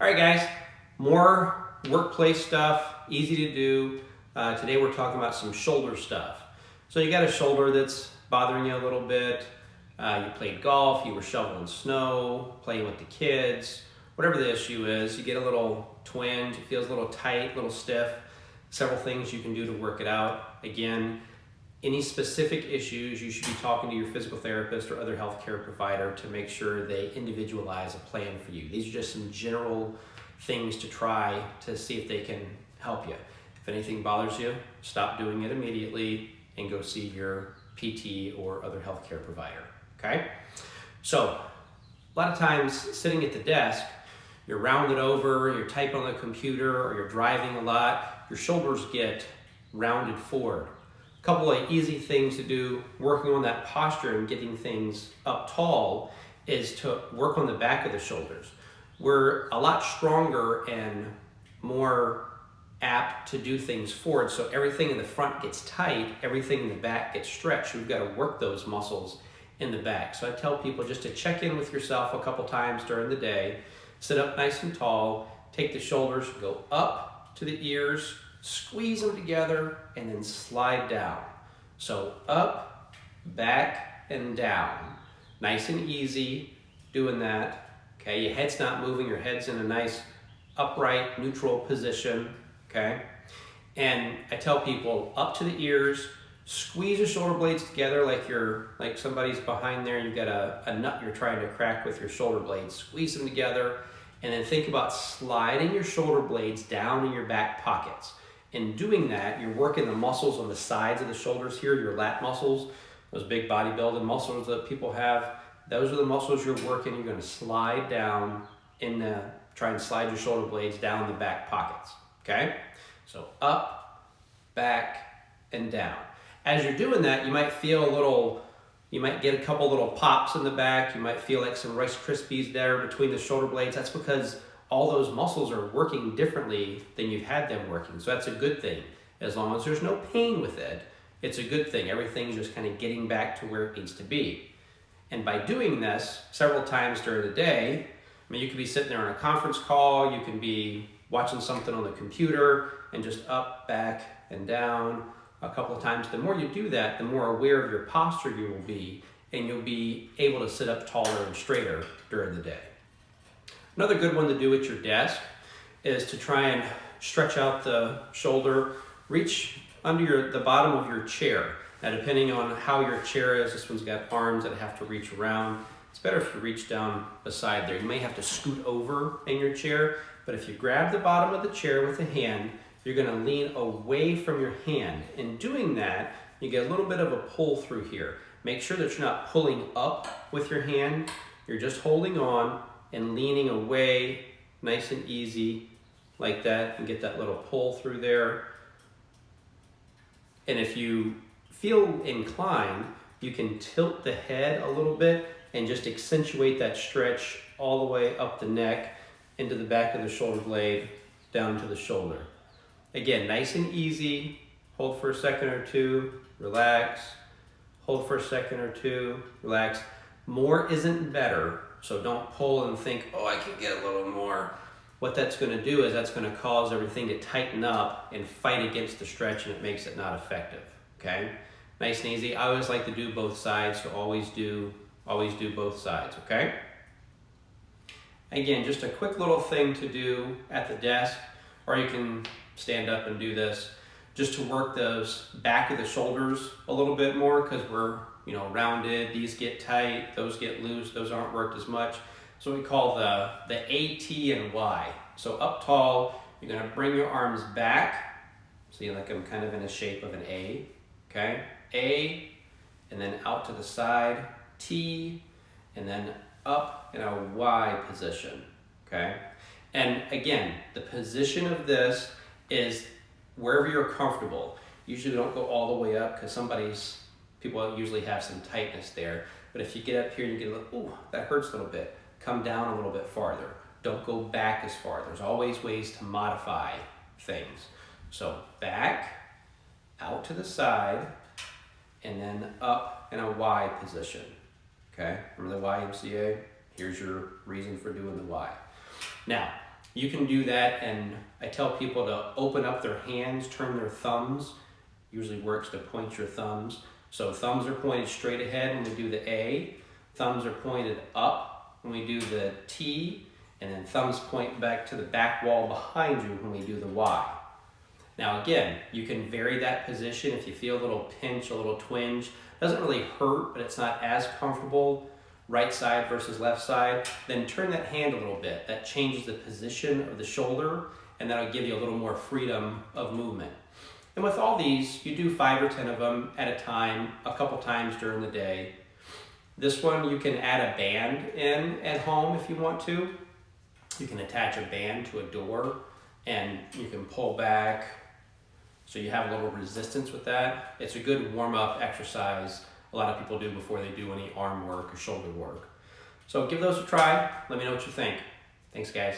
All right, guys, more workplace stuff, easy to do. Today we're talking about some shoulder stuff. So you got a shoulder that's bothering you a little bit. You played golf, you were shoveling snow, playing with the kids, whatever the issue is, you get a little twinge, it feels a little tight, a little stiff. Several things you can do to work it out. Again, any specific issues, you should be talking to your physical therapist or other healthcare provider to make sure they individualize a plan for you. These are just some general things to try to see if they can help you. If anything bothers you, stop doing it immediately and go see your PT or other healthcare provider, okay? So, a lot of times sitting at the desk, you're rounded over, you're typing on the computer, or you're driving a lot, your shoulders get rounded forward. A couple of easy things to do working on that posture and getting things up tall is to work on the back of the shoulders. We're a lot stronger and more apt to do things forward, so everything in the front gets tight, everything in the back gets stretched. We've got to work those muscles in the back. So I tell people just to check in with yourself a couple times during the day, sit up nice and tall, take the shoulders, go up to the ears, squeeze them together, and then slide down. So up, back, and down. Nice and easy doing that. Okay, your head's not moving, your head's in a nice upright, neutral position. Okay, and I tell people up to the ears, squeeze the shoulder blades together like somebody's behind there, you've got a nut you're trying to crack with your shoulder blades. Squeeze them together, and then think about sliding your shoulder blades down in your back pockets. In doing that, you're working the muscles on the sides of the shoulders here, your lat muscles, those big bodybuilding muscles that people have. Those are the muscles you're working. You're going to slide down try and slide your shoulder blades down the back pockets, okay? So up, back, and down. As you're doing that, you might get a couple little pops in the back. You might feel like some Rice Krispies there between the shoulder blades. That's because all those muscles are working differently than you've had them working. So that's a good thing. As long as there's no pain with it, it's a good thing. Everything's just kind of getting back to where it needs to be. And by doing this several times during the day, you could be sitting there on a conference call, you can be watching something on the computer, and just up, back, and down a couple of times. The more you do that, the more aware of your posture you will be, and you'll be able to sit up taller and straighter during the day. Another good one to do at your desk is to try and stretch out the shoulder, reach under the bottom of your chair. Now, depending on how your chair is, this one's got arms that have to reach around. It's better if you reach down beside there. You may have to scoot over in your chair, but if you grab the bottom of the chair with a hand, you're going to lean away from your hand. In doing that, you get a little bit of a pull through here. Make sure that you're not pulling up with your hand. You're just holding on and leaning away, nice and easy, like that, and get that little pull through there. And if you feel inclined, you can tilt the head a little bit and just accentuate that stretch all the way up the neck, into the back of the shoulder blade, down to the shoulder. Again, nice and easy. Hold for a second or two, relax. Hold for a second or two, relax. More isn't better. So don't pull and think, oh, I can get a little more. What that's going to do is that's going to cause everything to tighten up and fight against the stretch, and it makes it not effective, okay? Nice and easy. I always like to do both sides, so always do both sides, okay? Again, just a quick little thing to do at the desk, or you can stand up and do this, just to work those back of the shoulders a little bit more, because we're rounded, these get tight, those get loose, those aren't worked as much. So we call the A, T, and Y. So up tall, you're gonna bring your arms back. See, like I'm kind of in a shape of an A, okay? A, and then out to the side, T, and then up in a Y position, okay? And again, the position of this is wherever you're comfortable. Usually don't go all the way up, because people usually have some tightness there. But if you get up here and you get a little, ooh, that hurts a little bit, come down a little bit farther. Don't go back as far. There's always ways to modify things. So back, out to the side, and then up in a Y position. Okay, remember the YMCA? Here's your reason for doing the Y. Now, You can do that, and I tell people to open up their hands, turn their thumbs. Usually works to point your thumbs. So thumbs are pointed straight ahead when we do the A. Thumbs are pointed up when we do the T. And then thumbs point back to the back wall behind you when we do the Y. Now again, you can vary that position if you feel a little pinch, a little twinge. Doesn't really hurt, but it's not as comfortable, right side versus left side. Then turn that hand a little bit. That changes the position of the shoulder, and that'll give you a little more freedom of movement. And with all these, you do 5 or 10 of them at a time, a couple times during the day. This one, you can add a band in at home if you want to. You can attach a band to a door, and you can pull back, so you have a little resistance with that. It's a good warm-up exercise a lot of people do before they do any arm work or shoulder work. So give those a try. Let me know what you think. Thanks, guys.